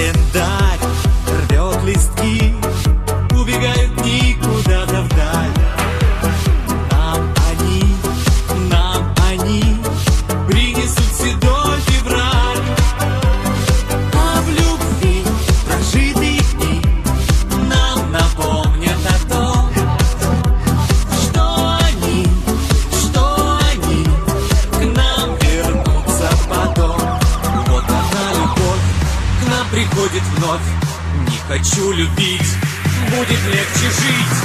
Календарь рвет листки, убегают дни куда-то вдаль. Нам они принесут седой февраль. А в любви прожитые дни нам напомнят о том, что они к нам вернутся потом. Вот она, любовь, к нам приходит вновь. Не хочу любить, будет легче жить.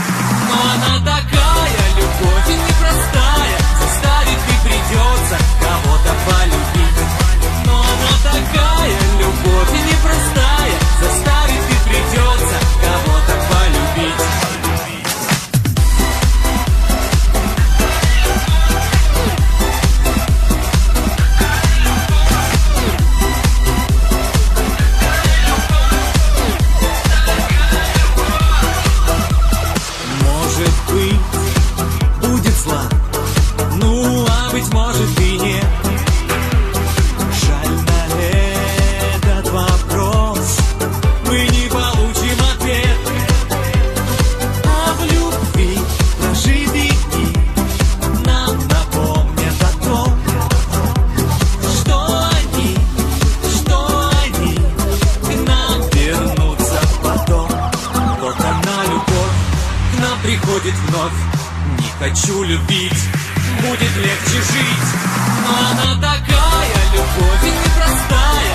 Но она такая любовь и непростая, заставит и придется кого-то полюбить. Но она такая любовь и непростая, заставит и придется кого-то полюбить. Быть может и нет. Жаль, на этот вопрос мы не получим ответ. А в любви прожитые дни нам напомнят о том, что они к нам вернутся потом. Вот она, любовь, к нам приходит вновь. Не хочу любить, будет легче жить. Но она такая любовь и непростая,